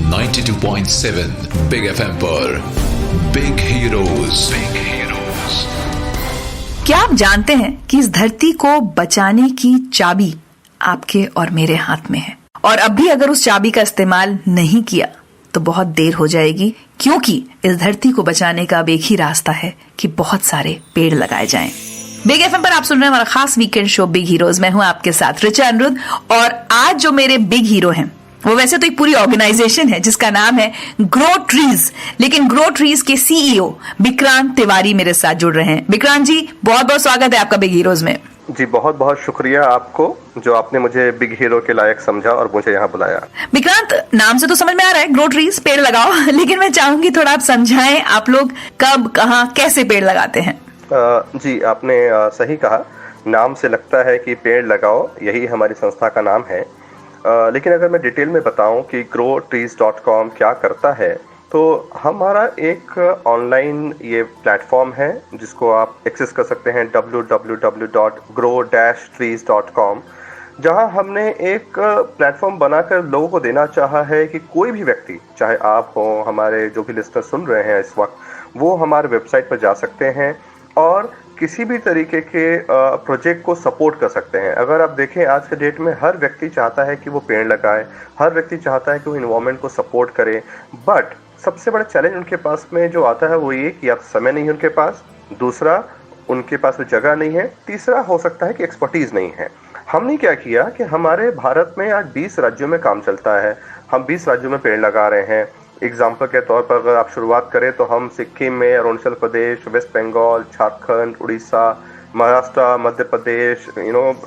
92.7 big FM पर big heroes. क्या आप जानते हैं कि इस धरती को बचाने की चाबी आपके और मेरे हाथ में है, और अब भी अगर उस चाबी का इस्तेमाल नहीं किया तो बहुत देर हो जाएगी, क्योंकि इस धरती को बचाने का अब एक ही रास्ता है कि बहुत सारे पेड़ लगाए जाएं। बिग एफएम पर आप सुन रहे हैं हमारा खास वीकेंड शो बिग हीरोज। मैं हूं आपके साथ ऋचा अनिरुद्ध, और आज जो मेरे बिग हीरो हैं वो वैसे तो एक पूरी ऑर्गेनाइजेशन है जिसका नाम है ग्रो ट्रीज, लेकिन ग्रो ट्रीज के सीईओ विक्रांत तिवारी मेरे साथ जुड़ रहे हैं। विक्रांत जी, बहुत बहुत स्वागत है आपका बिग हीरोज में। जी बहुत बहुत शुक्रिया आपको, जो आपने मुझे बिग हीरो के लायक समझा और मुझे यहाँ बुलाया। विक्रांत, नाम से तो समझ में आ रहा है ग्रो ट्रीज, पेड़ लगाओ, लेकिन मैं चाहूंगी थोड़ा आप समझाएं, आप लोग कब, कहाँ, कैसे पेड़ लगाते हैं। जी आपने सही कहा, नाम से लगता है कि पेड़ लगाओ, यही हमारी संस्था का नाम है। लेकिन अगर मैं डिटेल में बताऊं कि growtrees.com क्या करता है, तो हमारा एक ऑनलाइन ये प्लेटफॉर्म है जिसको आप एक्सेस कर सकते हैं www.grow-trees.com, जहां हमने एक प्लेटफॉर्म बनाकर लोगों को देना चाहा है कि कोई भी व्यक्ति, चाहे आप हो, हमारे जो भी लिस्टर सुन रहे हैं इस वक्त, वो हमारे वेबसाइट पर जा सकते हैं और किसी भी तरीके के प्रोजेक्ट को सपोर्ट कर सकते हैं। अगर आप देखें आज के डेट में हर व्यक्ति चाहता है कि वो पेड़ लगाए, हर व्यक्ति चाहता है कि वो इन्वायरमेंट को सपोर्ट करे, बट सबसे बड़ा चैलेंज उनके पास में जो आता है वो ये कि आप समय नहीं है उनके पास, दूसरा उनके पास जगह नहीं है, तीसरा हो सकता है कि एक्सपर्टीज नहीं है। हमने क्या किया कि हमारे भारत में आज 20 राज्यों में काम चलता है, हम 20 राज्यों में पेड़ लगा रहे हैं। एग्जाम्पल के तौर पर अगर आप शुरुआत करें तो हम सिक्किम में, अरुणाचल प्रदेश, वेस्ट बंगाल, झारखंड, उड़ीसा, महाराष्ट्र, मध्य प्रदेश,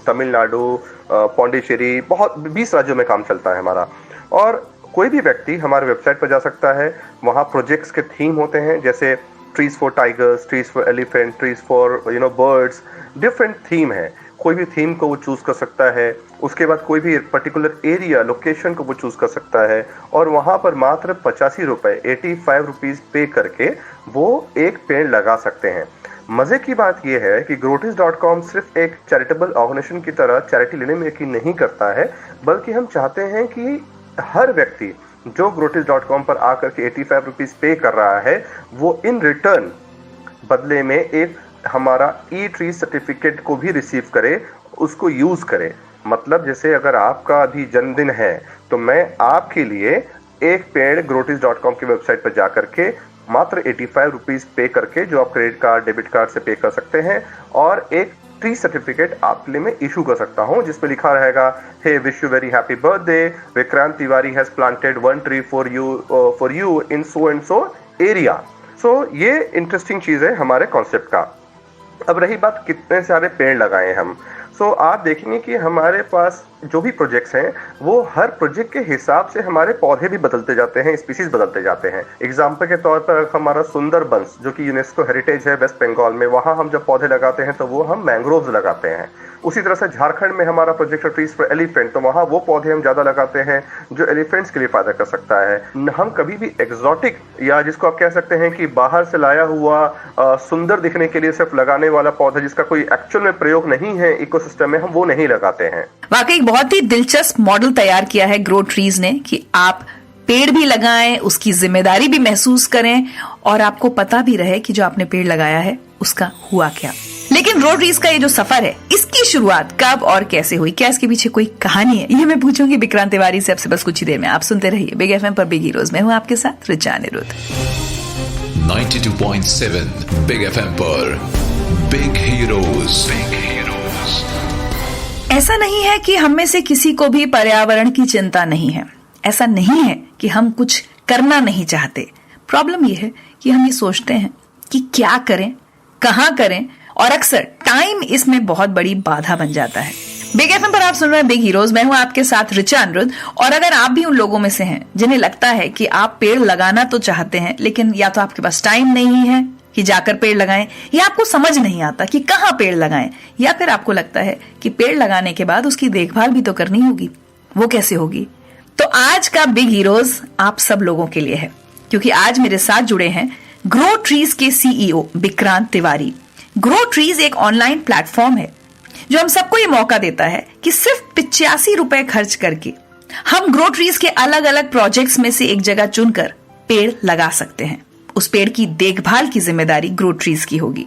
तमिलनाडु, पौंडीचेरी, बहुत 20 राज्यों में काम चलता है हमारा। और कोई भी व्यक्ति हमारे वेबसाइट पर जा सकता है, वहाँ प्रोजेक्ट्स के थीम होते हैं, जैसे trees for tigers, trees for elephant, trees for birds, different theme है। कोई भी थीम को वो चूज कर सकता है, उसके बाद कोई भी पर्टिकुलर एरिया, लोकेशन को वो चूज कर सकता है, और वहां पर मात्र 85 रुपए, 85 रुपीज पे करके वो एक पेड़ लगा सकते हैं। मजे की बात यह है कि growtrees.com सिर्फ एक चैरिटेबल ऑर्गेनाइजेशन की तरह चैरिटी लेने में यकीन नहीं करता है, बल्कि हम चाहते हैं कि हर व्यक्ति जो growtrees.com पर आकर के 85 रुपीज पे कर रहा है, वो इन रिटर्न बदले में एक हमारा ई-ट्री सर्टिफिकेट को भी रिसीव करे, उसको यूज करे। मतलब जैसे अगर आपका अभी जन्मदिन है तो मैं आपके लिए एक पेड़ growtrees.com की वेबसाइट पर जाकर के मात्र 85 रुपीज पे करके, जो आप क्रेडिट कार्ड, डेबिट कार्ड से पे कर सकते हैं, और एक ट्री सर्टिफिकेट आपके लिए मैं इशू कर सकता हूं, जिसपे लिखा रहेगा, hey wish you very happy birthday, Vikrant Tiwari has planted 1 tree for you in so and so area. So ये इंटरेस्टिंग चीज है हमारे कॉन्सेप्ट का। अब रही बात कितने सारे पेड़ लगाए हम, सो आप देखेंगे कि हमारे पास जो भी प्रोजेक्ट्स हैं वो हर प्रोजेक्ट के हिसाब से हमारे पौधे भी बदलते जाते हैं, स्पीसीज बदलते जाते हैं। एग्जाम्पल के तौर पर हमारा सुंदरबंस, जो कि यूनेस्को हेरिटेज है वेस्ट बंगाल में, वहाँ हम जब पौधे लगाते हैं तो वो हम मैंग्रोव्स लगाते हैं। उसी तरह से झारखंड में हमारा प्रोजेक्ट है ट्रीज फॉर एलिफेंट, तो वहाँ वो पौधे हम ज्यादा लगाते हैं जो एलिफेंट्स के लिए फायदा कर सकता है। हम कभी भी एक्सोटिक, या जिसको आप कह सकते हैं कि बाहर से लाया हुआ सुंदर दिखने के लिए सिर्फ लगाने वाला पौधा, जिसका कोई एक्चुअल में प्रयोग नहीं है इकोसिस्टम में, हम वो नहीं लगाते हैं। वाकई बहुत ही दिलचस्प मॉडल तैयार किया है ग्रो ट्रीज ने कि आप पेड़ भी लगाएं, उसकी जिम्मेदारी भी महसूस करें, और आपको पता भी रहे कि जो आपने पेड़ लगाया है उसका हुआ क्या। लेकिन ग्रो ट्रीज का ये जो सफर है, इसकी शुरुआत कब और कैसे हुई, क्या इसके पीछे कोई कहानी है, ये मैं पूछूंगी विक्रांत तिवारी से आपसे बस कुछ ही देर में। आप सुनते रहिए बिग एफएम पर बिग हीरोज। मैं हूं आपके साथ ऋचा अनिरुद्ध। 92.7 बिग एफएम पर बिग हीरोज। ऐसा नहीं है कि हम में से किसी को भी पर्यावरण की चिंता नहीं है, ऐसा नहीं है कि हम कुछ करना नहीं चाहते। प्रॉब्लम यह है कि हम ये सोचते हैं कि क्या करें, कहां करें, और अक्सर टाइम इसमें बहुत बड़ी बाधा बन जाता है। बिग एफएम पर आप सुन रहे हैं बिग हीरोज। मैं हूं आपके साथ ऋचा अनिरुद्ध, और अगर आप भी उन लोगों में से हैं जिन्हें लगता है कि आप पेड़ लगाना तो चाहते हैं, लेकिन या तो आपके पास टाइम नहीं है कि जाकर पेड़ लगाएं, या आपको समझ नहीं आता कि कहां पेड़ लगाएं, या फिर आपको लगता है कि पेड़ लगाने के बाद उसकी देखभाल भी तो करनी होगी, वो कैसे होगी, तो आज का बिग हीरोज आप सब लोगों के लिए है, क्योंकि आज मेरे साथ जुड़े हैं ग्रो ट्रीज के CEO Vikrant Tiwari. Grow trees एक ऑनलाइन प्लेटफॉर्म है जो हम सबको ये मौका देता है कि सिर्फ 85 रुपए खर्च करके हम ग्रो ट्रीज के अलग अलग प्रोजेक्ट्स में से एक जगह चुनकर पेड़ लगा सकते हैं। उस पेड़ की देखभाल की जिम्मेदारी ग्रो ट्रीज की होगी।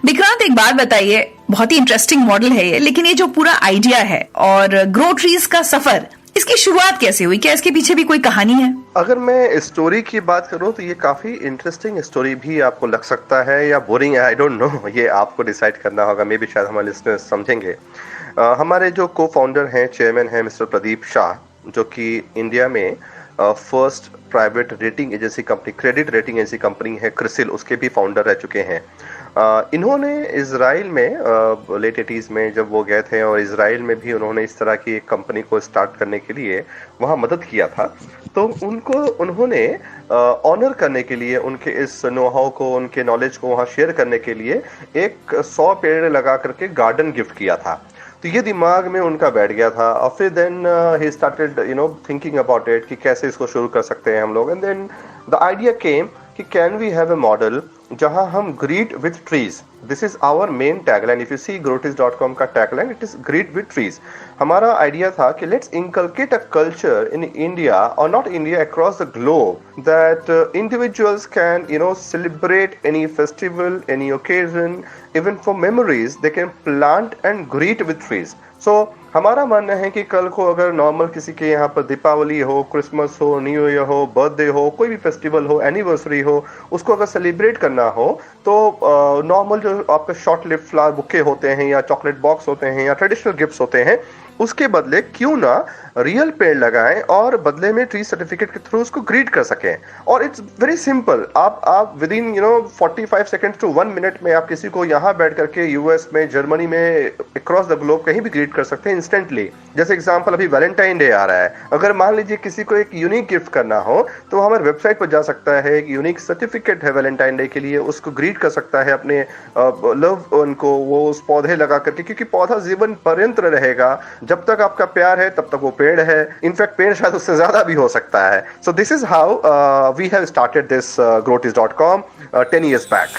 विक्रांत, एक बात बताइए, बहुत ही इंटरेस्टिंग मॉडल है ये, लेकिन ये जो पूरा आइडिया है और ग्रो ट्रीज का सफर, इसकी शुरुआत कैसे हुई? क्या इसके पीछे भी कोई कहानी है? अगर मैं स्टोरी की बात करूं तो ये काफी इंटरेस्टिंग स्टोरी भी आपको लग सकता है या बोरिंग है, आई डोंट नो, ये आपको डिसाइड करना होगा। मे बी शायद हमारे लिसनर्स समझेंगे। हमारे जो को फाउंडर हैं, चेयरमैन हैं मिस्टर प्रदीप शाह, जो कि इंडिया में first private rating agency company, credit rating agency company है क्रिसिल, उसके भी फाउंडर रह चुके हैं। इन्होंने इजराइल में लेट 80s में जब वो गए थे, और इजराइल में भी उन्होंने इस तरह की एक कंपनी को स्टार्ट करने के लिए वहाँ मदद किया था। तो उन्होंने ऑनर करने के लिए, उनके इस नो हाउ को, उनके नॉलेज को वहाँ शेयर करने के लिए एक 100 पेड़ लगा करके गार्डन गिफ्ट किया था। तो ये दिमाग में उनका बैठ गया था, और फिर देन ही स्टार्टेड थिंकिंग अबाउट इट कि कैसे इसको शुरू कर सकते हैं हम लोग। And then the idea came कि can we have a model जहां हम greet with trees, this is our main tagline. If you see growtrees.com का tagline, it is greet with trees. हमारा आइडिया था कि let's inculcate a culture in India, और not India, across the globe, that individuals can celebrate any festival, any occasion, even for memories, they can plant and greet with trees. So हमारा मानना है कि कल को अगर नॉर्मल किसी के यहाँ पर दीपावली हो, क्रिसमस हो, न्यू ईयर हो, बर्थडे हो, कोई भी फेस्टिवल हो, एनिवर्सरी हो, उसको अगर सेलिब्रेट करना हो तो नॉर्मल जो आपके शॉर्ट लिव फ्लावर बुके होते हैं या चॉकलेट बॉक्स होते हैं या ट्रेडिशनल गिफ्ट्स होते हैं, उसके बदले क्यों ना रियल पेड़ लगाएं और बदले में ट्री सर्टिफिकेट के थ्रू उसको ग्रीट कर सकें। और इट्स वेरी सिंपल, आप within 45 seconds to 1 minute में आप किसी को यहाँ बैठ करके यूएस में, जर्मनी में, अक्रॉस द ग्लोब कहीं भी ग्रीट कर सकते हैं इंस्टेंटली। जैसे एग्जांपल, अभी वैलेंटाइन डे आ रहा है, अगर मान लीजिए किसी को एक यूनिक गिफ्ट करना हो तो हमारे वेबसाइट पर जा सकता है, एक यूनिक सर्टिफिकेट है वैलेंटाइन डे के लिए, उसको ग्रीट कर सकता है अपने लव उनको, वो उस पौधे लगा करके, क्योंकि पौधा जीवन पर्यंत रहेगा। जब तक आपका प्यार है तब तक वो पेड़ है, इनफैक्ट पेड़ शायद उससे ज्यादा भी हो सकता है। So this is how we have started this growtrees.com 10 years back.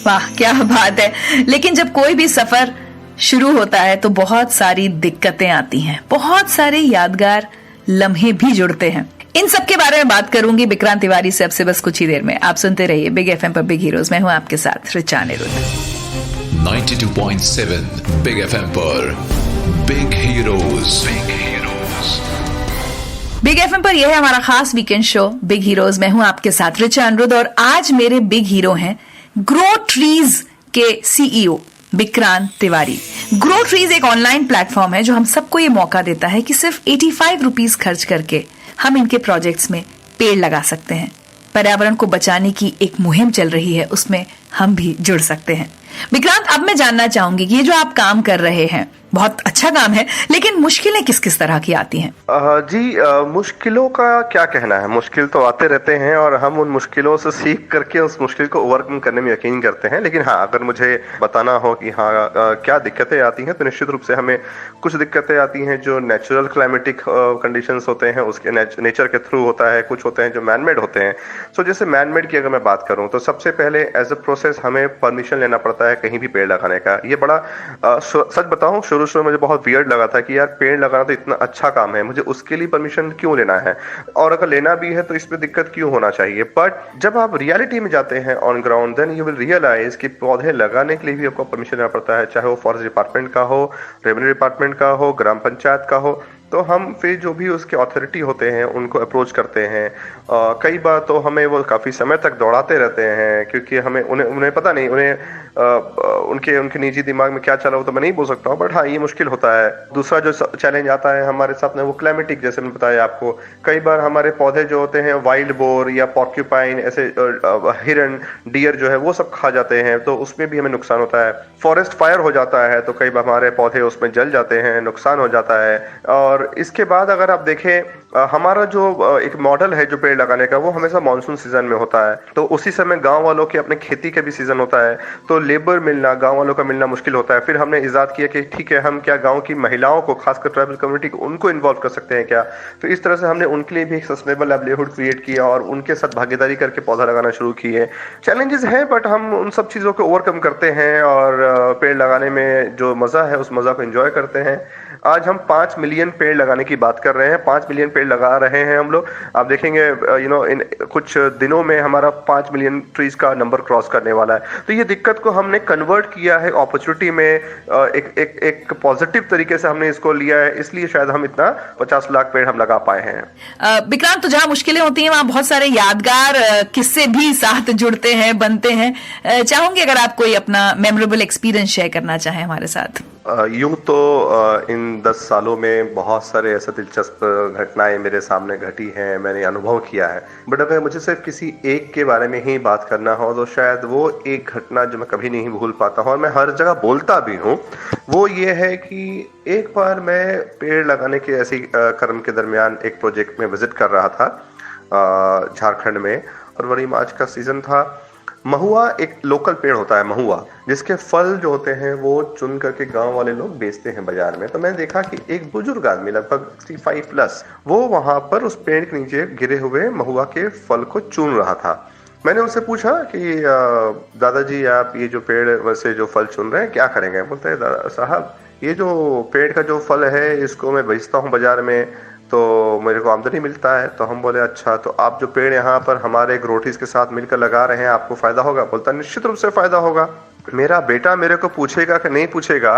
वाह, क्या बात है। लेकिन जब कोई भी सफर शुरू होता है तो बहुत सारी दिक्कतें आती हैं, बहुत सारे यादगार लम्हे भी जुड़ते हैं। इन सब के बारे में बात करूंगी विक्रांत तिवारी से अब से बस कुछ ही देर में। आप सुनते रहिए बिग एफएम पर बिग हीरोज। मैं हूं आपके साथ ऋचा अनिरुद्ध। 92.7 बिग एफएम पर बिग हीरोज। बिग एफएम पर यह है हमारा खास वीकेंड शो बिग हीरोज। मैं हूं आपके साथ ऋचा अनिरुद्ध, और आज मेरे बिग हीरो हैं ग्रो ट्रीज के CEO Vikrant Tiwari. Grow trees एक ऑनलाइन प्लेटफॉर्म है जो हम सबको ये मौका देता है कि सिर्फ 85 रुपीज खर्च करके हम इनके प्रोजेक्ट्स में पेड़ लगा सकते हैं। पर्यावरण को बचाने की एक मुहिम चल रही है, उसमें हम भी जुड़ सकते हैं। विक्रांत, अब मैं जानना चाहूंगी कि ये जो आप काम कर रहे हैं बहुत अच्छा काम है, लेकिन मुश्किलें किस किस तरह की आती हैं? मुश्किलों का क्या कहना है, मुश्किल तो आते रहते हैं और हम उन मुश्किलों से सीख करके उस मुश्किल को ओवरकम करने में यकीन करते हैं। लेकिन हाँ, अगर मुझे बताना हो कि हाँ क्या दिक्कतें आती हैं, तो निश्चित रूप से हमें कुछ दिक्कतें आती हैं जो नेचुरल क्लाइमेटिक कंडीशंस होते हैं, उसके नेचर के थ्रू होता है। कुछ होते हैं जो मैनमेड होते हैं। सो जैसे मैनमेड की अगर मैं बात करूँ तो सबसे पहले एज अ प्रोसेस हमें परमिशन लेना पड़ता है कहीं भी पेड़ लगाने का। ये बड़ा सच बताऊं, शुरू मुझे बहुत वियर्ड लगा था कि यार पेड़ लगाना तो इतना अच्छा काम है, मुझे उसके लिए परमिशन क्यों लेना है, और अगर लेना भी है तो इसमें दिक्कत क्यों होना चाहिए। बट जब आप रियलिटी में जाते हैं on ground, then you will realize कि पौधे लगाने के लिए भी आपको परमिशन लेना पड़ता है, चाहे वो फॉरेस्ट डिपार्टमेंट का हो, रेवेन्यू डिपार्टमेंट का हो, ग्राम पंचायत का हो। तो हम फिर जो भी उसके अथॉरिटी होते हैं उनको अप्रोच करते हैं। कई बार तो हमें वो काफ़ी समय तक दौड़ाते रहते हैं, क्योंकि हमें उन्हें पता नहीं, उनके निजी दिमाग में क्या चला हो तो मैं नहीं बोल सकता हूँ, बट हाँ ये मुश्किल होता है। दूसरा जो चैलेंज आता है हमारे साथ में वो क्लाइमेटिक, जैसे मैंने बताया आपको, कई बार हमारे पौधे जो होते हैं वाइल्ड बोर या पॉर्क्यूपाइन, ऐसे हिरन, डियर जो है वो सब खा जाते हैं, तो उसमें भी हमें नुकसान होता है। फॉरेस्ट फायर हो जाता है तो कई बार हमारे पौधे उसमें जल जाते हैं, नुकसान हो जाता है। और इसके बाद अगर आप देखें हमारा जो एक मॉडल है जो पेड़ लगाने का, वो हमेशा मानसून सीजन में होता है। तो उसी समय गांव वालों के अपने खेती का भी सीजन होता है, तो लेबर मिलना, गांव वालों का मिलना मुश्किल होता है। फिर हमने इजाद किया कि ठीक है, हम क्या गांव की महिलाओं को, खासकर ट्राइबल कम्युनिटी को, उनको इन्वॉल्व कर सकते हैं क्या। तो इस तरह से हमने उनके लिए भी एक सस्टेनेबल लाइवलीहुड क्रिएट किया और उनके साथ भागीदारी करके पौधा लगाना शुरू किए। चैलेंजेस हैं, बट हम उन सब चीज़ों को ओवरकम करते हैं और पेड़ लगाने में जो मज़ा है उस मज़ा को एंजॉय करते हैं। आज हम 5 मिलियन पेड़ लगाने की बात कर रहे हैं, 5 मिलियन पेड़ लगा रहे हैं हम लोग। आप देखेंगे इन कुछ दिनों में हमारा 5 मिलियन ट्रीज का नंबर क्रॉस करने वाला है। तो ये दिक्कत को हमने कन्वर्ट किया है अपॉर्चुनिटी में, एक पॉजिटिव तरीके से हमने इसको लिया है, इसलिए शायद हम इतना 50 लाख पेड़ हम लगा पाए हैं। विक्रांत, तो जहां मुश्किलें होती हैं वहां बहुत सारे यादगार किस्से भी साथ जुड़ते हैं, बनते हैं। चाहूंगी अगर आप कोई अपना मेमोरेबल एक्सपीरियंस शेयर करना चाहें हमारे साथ। यूं तो इन 10 सालों में बहुत सारे ऐसे दिलचस्प घटनाएं मेरे सामने घटी हैं, मैंने अनुभव किया है। बट अगर मुझे सिर्फ किसी एक के बारे में ही बात करना हो तो शायद वो एक घटना जो मैं कभी नहीं भूल पाता हूँ और मैं हर जगह बोलता भी हूँ, वो ये है कि एक बार मैं पेड़ लगाने के ऐसी क्रम के दरमियान एक प्रोजेक्ट में विजिट कर रहा था झारखंड में, और वही मार्च का सीजन था। महुआ एक लोकल पेड़ होता है, महुआ, जिसके फल जो होते हैं वो चुन करके गांव वाले लोग बेचते हैं बाजार में। तो मैंने देखा कि एक बुजुर्ग आदमी लगभग 65 प्लस, वो वहां पर उस पेड़ के नीचे गिरे हुए महुआ के फल को चुन रहा था। मैंने उनसे पूछा कि दादाजी, आप ये जो पेड़ वैसे जो फल चुन रहे हैं क्या करेंगे। बोलते हैं, दादा साहब, ये जो पेड़ का जो फल है इसको मैं बेचता हूँ बाजार में, तो मेरे को आमदनी मिलता है। तो हम बोले, अच्छा, तो आप जो पेड़ यहाँ पर हमारे ग्रोटीज के साथ मिलकर लगा रहे हैं, आपको फायदा होगा। बोलता, निश्चित रूप से फायदा होगा। मेरा बेटा मेरे को पूछेगा कि नहीं पूछेगा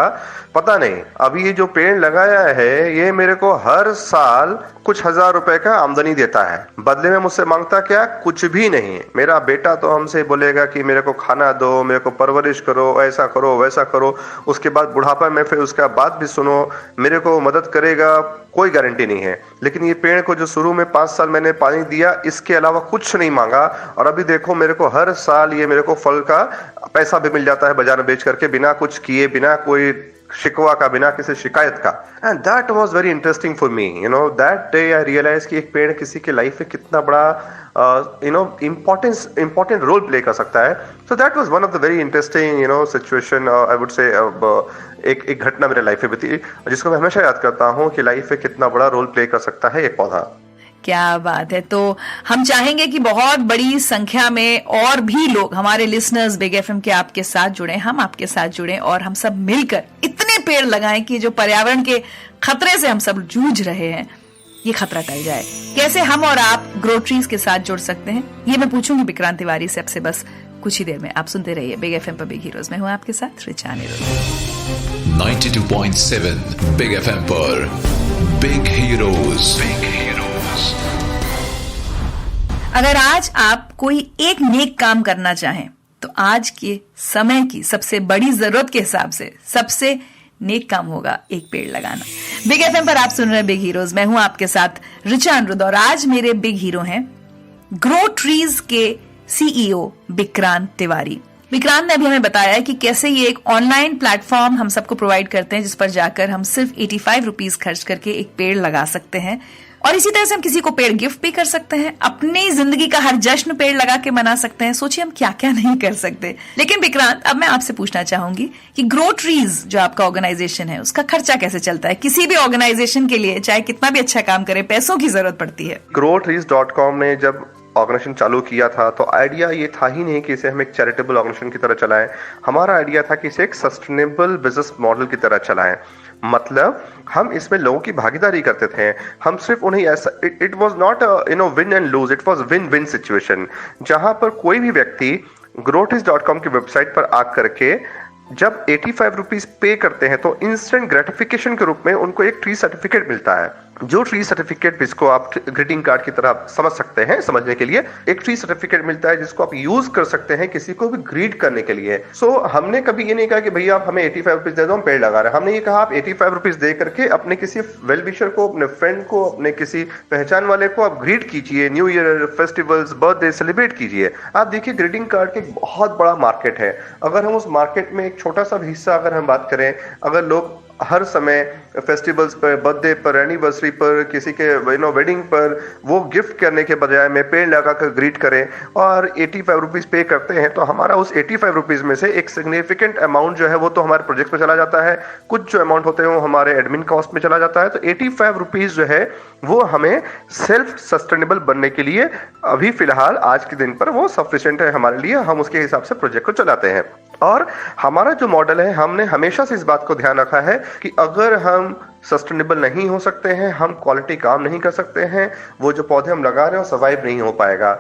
पता नहीं, अभी ये जो पेड़ लगाया है ये मेरे को हर साल कुछ हजार रुपए का आमदनी देता है, बदले में मुझसे मांगता क्या, कुछ भी नहीं। मेरा बेटा तो हमसे बोलेगा कि मेरे को खाना दो, मेरे को परवरिश करो, ऐसा करो वैसा करो, उसके बाद बुढ़ापा में फिर उसका बात भी सुनो, मेरे को मदद करेगा, कोई गारंटी नहीं है। लेकिन ये पेड़ को जो शुरू में 5 साल मैंने पानी दिया, इसके अलावा कुछ नहीं मांगा, और अभी देखो मेरे को हर साल ये मेरे को फल का पैसा भी मिल जाता है बाजार में बेच करके, बिना कुछ किए, बिना कोई शिकवा का, बिना किसी शिकायत का। And that was very interesting for me, that day I realize कि एक पेड़ किसी के लाइफ में कितना बड़ा इम्पोर्टेंट रोल प्ले कर सकता है। So that was one of the very interesting situation, I would say एक घटना मेरे लाइफ में बीती, जिसको मैं हमेशा याद करता हूँ कि लाइफ में कितना बड़ा रोल प्ले कर सकता है एक पौधा। क्या बात है। तो हम चाहेंगे कि बहुत बड़ी संख्या में और भी लोग, हमारे लिसनर्स बिग एफएम के आपके साथ जुड़े, हम आपके साथ जुड़े और हम सब मिलकर इतने पेड़ लगाएं कि जो पर्यावरण के खतरे से हम सब जूझ रहे हैं, ये खतरा टल जाए। कैसे हम और आप ग्रो ट्रीज के साथ जुड़ सकते हैं, ये मैं पूछूंगी विक्रांत तिवारी से आपसे बस कुछ ही देर में। आप सुनते रहिए बिग एफएम पर बिग हीरोज में हूं आपके साथ रिचा अनिरुद्ध। 92.7 बिग एफएम पर बिग हीरोज। अगर आज आप कोई एक नेक काम करना चाहें तो आज के समय की सबसे बड़ी जरूरत के हिसाब से सबसे नेक काम होगा एक पेड़ लगाना। बिग एफएम पर आप सुन रहे हैं बिग हीरोज, मैं हूं आपके साथ रिचा अनिरुद्ध और आज मेरे बिग हीरो हैं ग्रो ट्रीज के सीईओ विक्रांत तिवारी। विक्रांत ने अभी हमें बताया कि कैसे ये एक ऑनलाइन प्लेटफॉर्म हम सबको प्रोवाइड करते हैं जिस पर जाकर हम सिर्फ 85 रुपीज खर्च करके एक पेड़ लगा सकते हैं, और इसी तरह से हम किसी को पेड़ गिफ्ट भी कर सकते हैं, अपनी जिंदगी का हर जश्न पेड़ लगा के मना सकते हैं। सोचिए हम क्या क्या नहीं कर सकते। लेकिन विक्रांत, अब मैं आपसे पूछना चाहूंगी कि ग्रो ट्रीज जो आपका ऑर्गेनाइजेशन है उसका खर्चा कैसे चलता है। किसी भी ऑर्गेनाइजेशन के लिए चाहे कितना भी अच्छा काम करे, पैसों की जरूरत पड़ती है। growtrees.com ने जब ऑर्गेनाइजेशन चालू किया था तो आइडिया ये था ही नहीं कि इसे हम एक चैरिटेबल ऑर्गेनाइजेशन की तरह चलाएं। हमारा आइडिया था कि इसे एक सस्टेनेबल बिजनेस मॉडल की तरह चलाएं। मतलब हम इसमें लोगों की भागीदारी करते थे, हम सिर्फ उन्हें ऐसा, it was not win and lose, it was win win situation, जहां पर कोई भी व्यक्ति growtrees.com की वेबसाइट पर आकर के जब 85 रुपीज पे करते हैं तो इंस्टेंट ग्रेटिफिकेशन के रूप में उनको एक ट्री सर्टिफिकेट मिलता है। जो ट्री सर्टिफिकेट, जिसको आप ग्रीटिंग कार्ड की तरह समझ सकते हैं, समझने के लिए एक ट्री सर्टिफिकेट मिलता है जिसको आप यूज कर सकते हैं किसी को भी ग्रीट करने के लिए। सो हमने कभी ये नहीं कहा कि भैया आप हमें 85 रुपीज दे दो, हम पेड़ लगा रहे हैं। हमने ये कहा आप 85 रुपीज दे करके अपने किसी वेल विशर को, अपने फ्रेंड को, अपने किसी पहचान वाले को आप ग्रीट कीजिए, new year, festivals, birthday celebrate कीजिए। आप देखिए ग्रीटिंग कार्ड के बहुत बड़ा मार्केट है। अगर हम उस मार्केट में एक छोटा सा हिस्सा अगर हम बात करें, अगर लोग हर समय फेस्टिवल्स पर, बर्थडे पर, एनिवर्सरी पर, किसी के वेडिंग पर वो गिफ्ट करने के बजाय में पेड़ लगाकर ग्रीट करें और 85 रुपीज पे करते हैं, तो हमारा उस 85 रुपीज में से एक सिग्निफिकेंट अमाउंट जो है वो तो हमारे प्रोजेक्ट में चला जाता है, कुछ जो अमाउंट होते हैं वो हमारे एडमिन कॉस्ट में चला जाता है। तो 85 रुपीज जो है वो हमें सेल्फ सस्टेनेबल बनने के लिए अभी फिलहाल आज के दिन पर वो सफिशिएंट है हमारे लिए। हम उसके हिसाब से प्रोजेक्ट को चलाते हैं। और हमारा जो मॉडल है, हमने हमेशा से इस बात को ध्यान रखा है कि अगर हम सस्टेनेबल नहीं हो सकते हैं, हम क्वालिटी काम नहीं कर सकते हैं, वो जो पौधे हम लगा रहे हैं सर्वाइव नहीं हो पाएगा।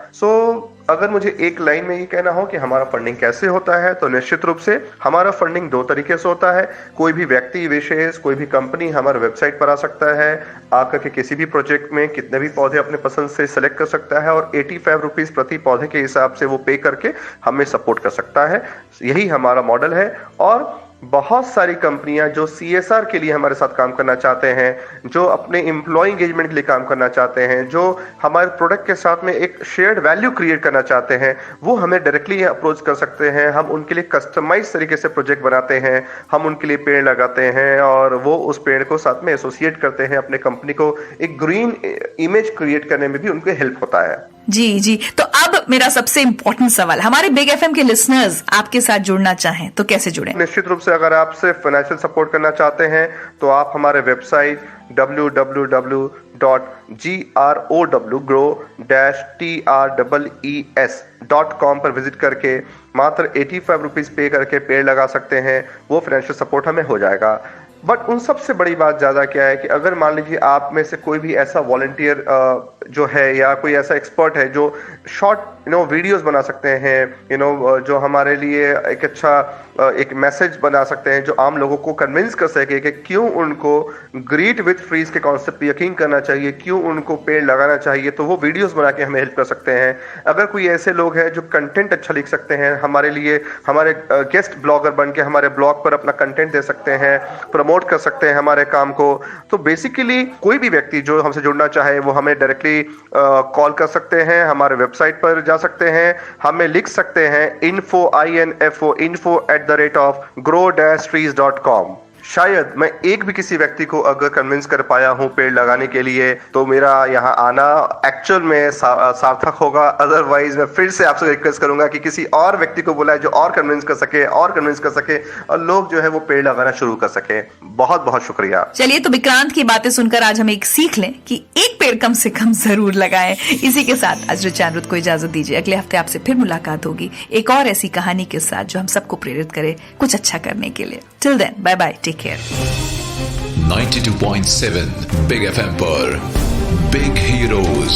अगर मुझे एक लाइन में ये कहना हो कि हमारा फंडिंग कैसे होता है, तो निश्चित रूप से हमारा फंडिंग 2 तरीके से होता है। कोई भी व्यक्ति विशेष, कोई भी कंपनी हमारे वेबसाइट पर आ सकता है, आकर के किसी भी प्रोजेक्ट में कितने भी पौधे अपने पसंद से सिलेक्ट कर सकता है और 85 रुपीज प्रति पौधे के हिसाब से वो पे करके हमें सपोर्ट कर सकता है। यही हमारा मॉडल है। और बहुत सारी कंपनियां जो CSR के लिए हमारे साथ काम करना चाहते हैं, जो अपने एम्प्लॉय एंगेजमेंट के लिए काम करना चाहते हैं, जो हमारे प्रोडक्ट के साथ में एक शेयर्ड वैल्यू क्रिएट करना चाहते हैं, वो हमें डायरेक्टली अप्रोच कर सकते हैं। हम उनके लिए कस्टमाइज तरीके से प्रोजेक्ट बनाते हैं, हम उनके लिए पेड़ लगाते हैं और वो उस पेड़ को साथ में एसोसिएट करते हैं। अपने कंपनी को एक ग्रीन इमेज क्रिएट करने में भी उनको हेल्प होता है। जी। तो अब मेरा सबसे इंपॉर्टेंट सवाल, हमारे बिग FM के लिसनर्स आपके साथ जुड़ना चाहें तो कैसे जुड़ें? निश्चित रूप से अगर आप सिर्फ फाइनेंशियल सपोर्ट करना चाहते हैं तो आप हमारे वेबसाइट www.grow-trees.com पर विजिट करके मात्र 85 रुपीज पे करके पेड़ लगा सकते हैं। वो फाइनेंशियल सपोर्ट हमें हो जाएगा। बट उन सबसे बड़ी बात ज्यादा क्या है कि अगर मान लीजिए आप में से कोई भी ऐसा वॉलंटियर जो है या कोई ऐसा एक्सपर्ट है जो शॉर्ट वीडियोस बना सकते हैं, जो हमारे लिए एक अच्छा एक मैसेज बना सकते हैं, जो आम लोगों को कन्विंस कर सके कि क्यों उनको ग्रीट विद ट्रीज के कॉन्सेप्ट पे यकीन करना चाहिए, क्यों उनको पेड़ लगाना चाहिए, तो वो वीडियोस बना के हमें हेल्प कर सकते हैं। अगर कोई ऐसे लोग हैं जो कंटेंट अच्छा लिख सकते हैं, हमारे लिए हमारे गेस्ट ब्लॉगर बन के हमारे ब्लॉग पर अपना कंटेंट दे सकते हैं, प्रमोट कर सकते हैं हमारे काम को, तो बेसिकली कोई भी व्यक्ति जो हमसे जुड़ना चाहे वो हमें डायरेक्टली कॉल कर सकते हैं, हमारे वेबसाइट पर जा सकते हैं, हमें लिख सकते हैं info@grow-trees.com। शायद मैं एक भी किसी व्यक्ति को अगर कन्विंस कर पाया हूं पेड़ लगाने के लिए तो मेरा यहाँ आना एक्चुअल में सार्थक होगा। अदरवाइज मैं फिर से आपसे रिक्वेस्ट करूंगा कि किसी और व्यक्ति को बुलाए जो और कन्विंस कर सके और लोग जो है वो पेड़ लगाना शुरू कर सके। बहुत बहुत शुक्रिया। चलिए, तो विक्रांत की बातें सुनकर आज हम एक सीख लें कि एक पेड़ कम से कम जरूर लगाएं। इसी के साथ आज रुचानरुत को इजाजत दीजिए। अगले हफ्ते आपसे फिर मुलाकात होगी एक और ऐसी कहानी के साथ जो हम सबको प्रेरित करे कुछ अच्छा करने के लिए। Till then, bye bye, take care. 92.7 big FM पर बिग हीरोज।